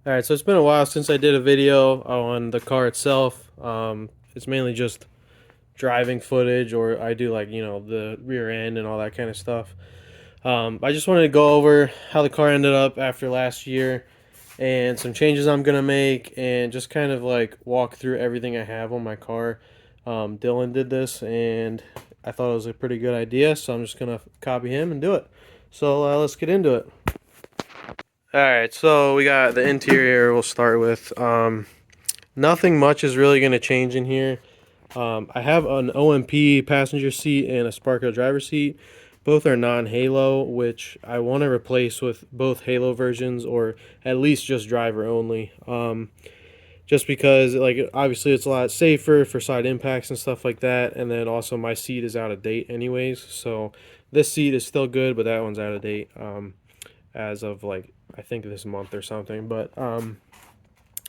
Alright, so it's been a while since I did a video on the car itself. It's mainly just driving footage, or I do, like, the rear end and all that kind of stuff. I just wanted to go over how the car ended up after last year and some changes I'm going to make, and just kind of like walk through everything I have on my car. Dylan did this and I thought it was a pretty good idea, so I'm just going to copy him and do it. So let's get into it. Alright, so we got the interior we'll start with. Nothing much is really going to change in here. I have an OMP passenger seat and a Sparko driver seat. Both are non-Halo, which I want to replace with both Halo versions, or at least just driver only. Just because, like, obviously it's a lot safer for side impacts and stuff like that, and then also my seat is out of date anyways, so this seat is still good, but that one's out of date as of, like, I think this month or something. But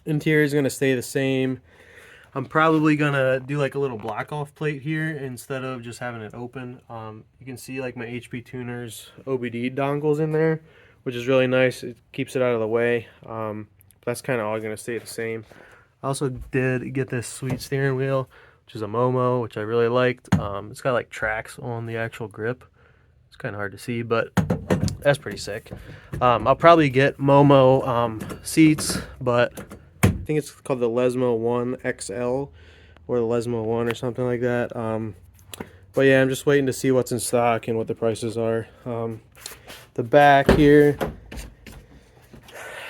interior is going to stay the same. I'm probably going to do like a little block off plate here instead of just having it open. You can see like my HP Tuners OBD dongles in there, which is really nice. It keeps it out of the way. That's kind of all going to stay the same. I also did get this sweet steering wheel, which is a Momo, which I really liked. It's got like tracks on the actual grip. It's kind of hard to see, but that's pretty sick. I'll probably get Momo seats, but I think it's called the Lesmo 1 XL or the Lesmo 1 or something like that. But yeah, I'm just waiting to see what's in stock and what the prices are. The back here,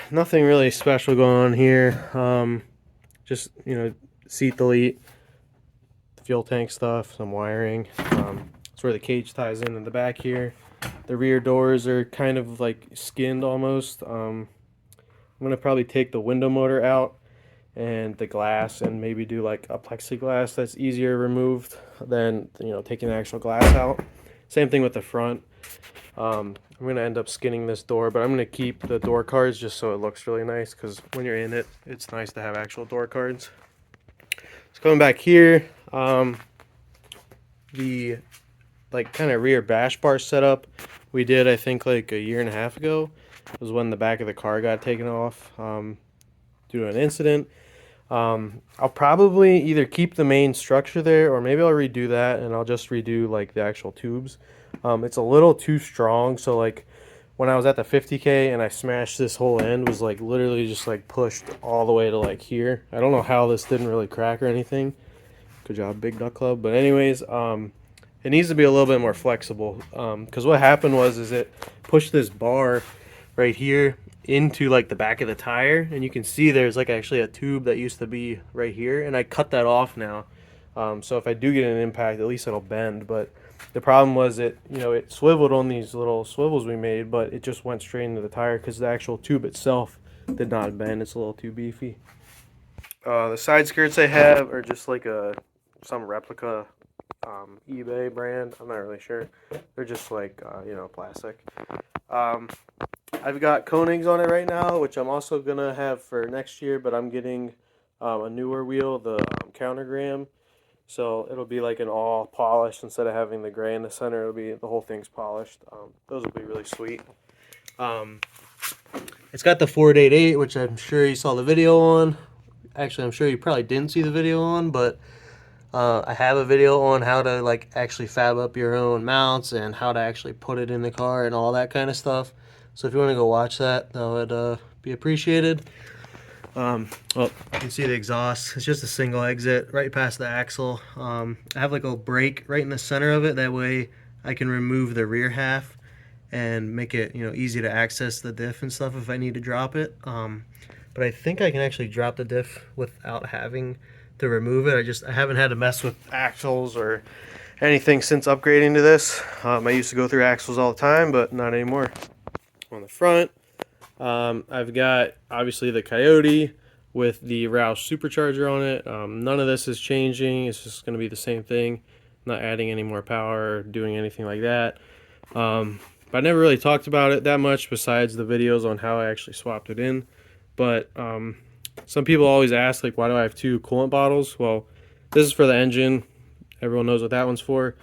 nothing really special going on here. Just, seat delete, fuel tank stuff, some wiring. That's where the cage ties in the back here. The rear doors are kind of like skinned almost. I'm gonna probably take the window motor out and the glass, and maybe do like a plexiglass that's easier removed than taking the actual glass out. Same thing with the front. I'm gonna end up skinning this door, but I'm gonna keep the door cards just so it looks really nice, because when you're in it, it's nice to have actual door cards. So coming back here, the like kind of rear bash bar setup we did, I think, like a year and a half ago, was when the back of the car got taken off due to an incident. I'll probably either keep the main structure there, or maybe I'll redo that and I'll just redo like the actual tubes. It's a little too strong, so like when I was at the 50K and I smashed this whole end, was like literally just like pushed all the way to like here. I don't know how this didn't really crack or anything. Good job, Big Duck Club. But anyways, it needs to be a little bit more flexible, because what happened was it pushed this bar right here into like the back of the tire, and you can see there's like actually a tube that used to be right here, and I cut that off now. So if I do get an impact, at least it'll bend. But the problem was it swiveled on these little swivels we made, but it just went straight into the tire because the actual tube itself did not bend. It's a little too beefy. The side skirts I have are just like some replica eBay brand. I'm not really sure. They're just like plastic. I've got Koenigs on it right now, which I'm also gonna have for next year, but I'm getting a newer wheel, the Countergram. So it'll be like an all polished instead of having the gray in the center. It'll be the whole thing's polished. Those will be really sweet. It's got the 488, which I'm sure you saw the video on. Actually, I'm sure you probably didn't see the video on, but I have a video on how to like actually fab up your own mounts and how to actually put it in the car and all that kind of stuff. So if you want to go watch that, that would be appreciated. Well, you can see the exhaust. It's just a single exit right past the axle. I have like a brake right in the center of it. That way I can remove the rear half and make it easy to access the diff and stuff if I need to drop it. But I think I can actually drop the diff without having to remove it. I haven't had to mess with axles or anything since upgrading to this. I used to go through axles all the time, but not anymore. On the front, I've got obviously the Coyote with the Roush Supercharger on it. None of this is changing. It's just going to be the same thing. Not adding any more power or doing anything like that. But I never really talked about it that much besides the videos on how I actually swapped it in. But some people always ask, like, why do I have two coolant bottles? Well, this is for the engine. Everyone knows what that one's for.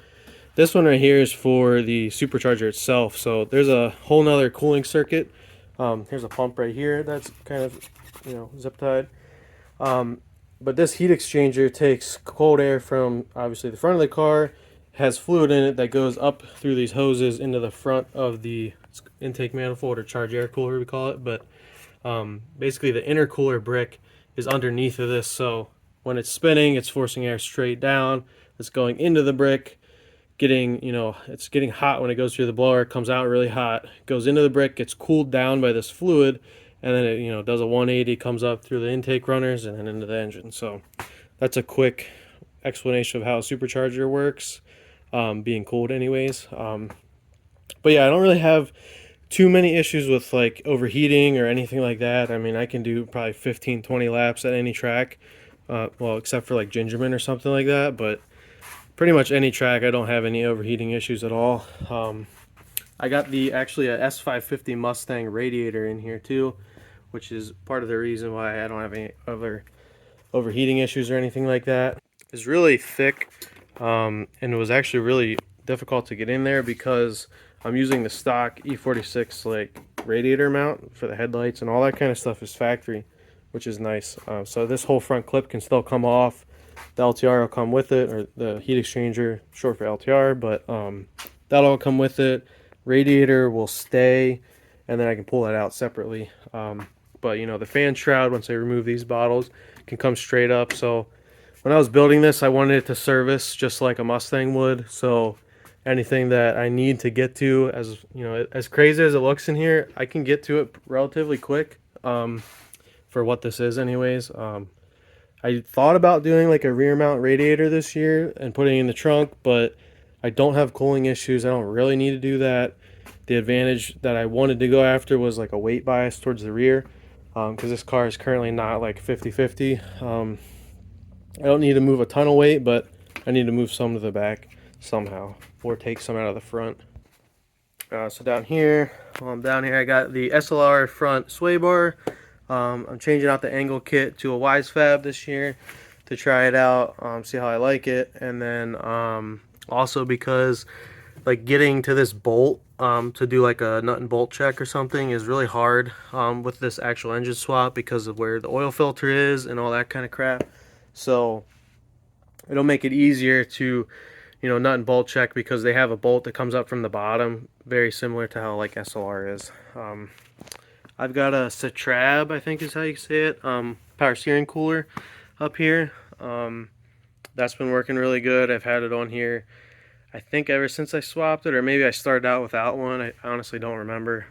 This one right here is for the supercharger itself. So there's a whole nother cooling circuit Here's a pump right here that's kind of, zip tied. But this heat exchanger takes cold air from obviously the front of the car, has fluid in it that goes up through these hoses into the front of the intake manifold, or charge air cooler we call it. But basically the intercooler brick is underneath of this, so when it's spinning, it's forcing air straight down. It's going into the brick, it's getting hot when it goes through the blower. It comes out really hot, goes into the brick, gets cooled down by this fluid, and then it does a 180, comes up through the intake runners and then into the engine. So that's a quick explanation of how a supercharger works, being cooled anyways. But yeah, I don't really have too many issues with like overheating or anything like that. I mean, I can do probably 15-20 laps at any track, well, except for like Gingerman or something like that, but pretty much any track I don't have any overheating issues at all. I got actually a S550 Mustang radiator in here too, which is part of the reason why I don't have any other overheating issues or anything like that. It's really thick, and it was actually really difficult to get in there because I'm using the stock E46 like radiator mount for the headlights, and all that kind of stuff is factory, which is nice. So this whole front clip can still come off. The LTR will come with it, or the heat exchanger, short for LTR, but that'll all come with it. Radiator will stay, and then I can pull that out separately. But the fan shroud, once I remove these bottles, can come straight up. So when I was building this, I wanted it to service just like a Mustang would. So anything that I need to get to, as crazy as it looks in here, I can get to it relatively quick, for what this is anyways. I thought about doing like a rear mount radiator this year and putting it in the trunk, but I don't have cooling issues. I don't really need to do that. The advantage that I wanted to go after was like a weight bias towards the rear, because this car is currently not like 50-50. I don't need to move a ton of weight, but I need to move some to the back somehow, or take some out of the front. So down here I got the SLR front sway bar. I'm changing out the angle kit to a Wise Fab this year to try it out, see how I like it. And then also because like getting to this bolt to do like a nut and bolt check or something is really hard with this actual engine swap, because of where the oil filter is and all that kind of crap. So it'll make it easier to nut and bolt check, because they have a bolt that comes up from the bottom, very similar to how like SLR is. I've got a Citrab, I think is how you say it, power steering cooler up here. That's been working really good. I've had it on here, I think, ever since I swapped it, or maybe I started out without one. I honestly don't remember.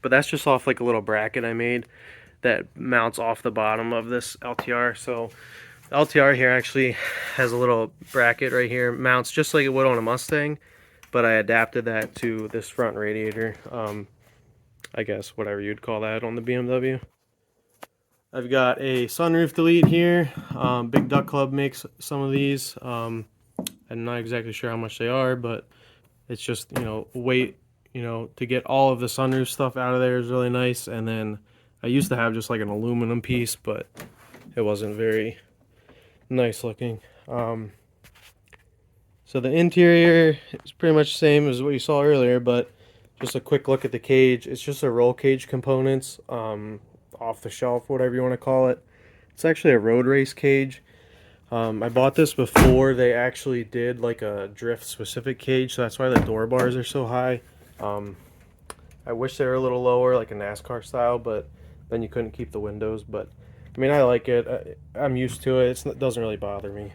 But that's just off like a little bracket I made that mounts off the bottom of this LTR. So the LTR here actually has a little bracket right here, mounts just like it would on a Mustang, but I adapted that to this front radiator. I guess whatever you'd call that on the BMW. I've got a sunroof delete here. Big Duck Club makes some of these. I'm not exactly sure how much they are, but it's just, weight, to get all of the sunroof stuff out of there is really nice. And then I used to have just like an aluminum piece, but it wasn't very nice looking. So the interior is pretty much the same as what you saw earlier, but just a quick look at the cage. It's just a roll cage components, off the shelf, whatever you want to call it. It's actually a road race cage. I bought this before they actually did like a drift specific cage, so that's why the door bars are so high. I wish they were a little lower, like a NASCAR style, but then you couldn't keep the windows. But I mean, I like it. I'm used to it. It doesn't really bother me.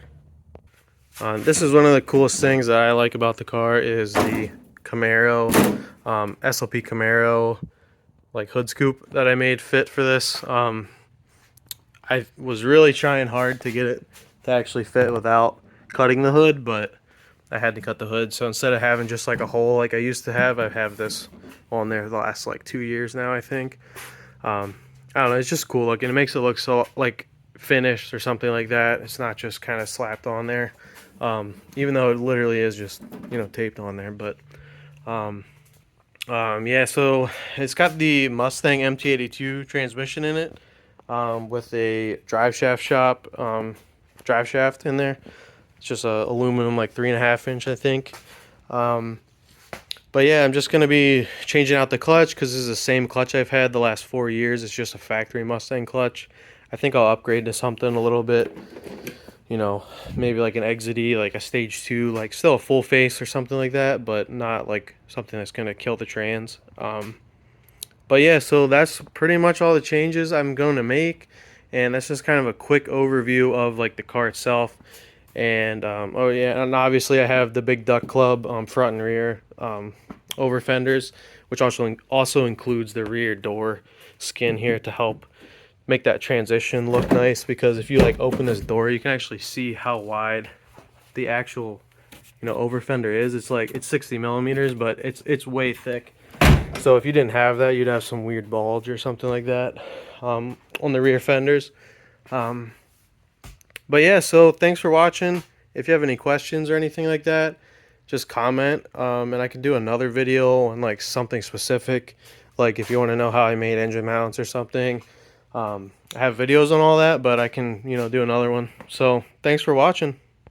This is one of the coolest things that I like about the car, is the Camaro, SLP Camaro, like hood scoop that I made fit for this. I was really trying hard to get it to actually fit without cutting the hood, but I had to cut the hood. So instead of having just like a hole like I used to have, I have this on there the last like 2 years now, I think. I don't know, it's just cool looking. It makes it look so like finished or something like that. It's not just kind of slapped on there, even though it literally is just taped on there. But yeah, so it's got the Mustang MT82 transmission in it, with a drive shaft in there. It's just a aluminum, like 3.5 inch, I think. But yeah, I'm just going to be changing out the clutch because this is the same clutch I've had the last 4 years. It's just a factory Mustang clutch. I think I'll upgrade to something a little bit, you know, maybe like an exity, like a stage 2, like still a full face or something like that, but not like something that's going to kill the trans. But yeah, so that's pretty much all the changes I'm going to make, and that's just kind of a quick overview of like the car itself. And oh yeah, and obviously I have the big duck club front and rear over fenders, which also includes the rear door skin here to help make that transition look nice. Because if you like open this door, you can actually see how wide the actual, you know, over fender is. It's like it's 60 millimeters, but it's way thick. So if you didn't have that, you'd have some weird bulge or something like that on the rear fenders. But yeah, so thanks for watching. If you have any questions or anything like that, just comment, and I can do another video on like something specific, like if you want to know how I made engine mounts or something. I have videos on all that, but I can, you know, do another one. So thanks for watching.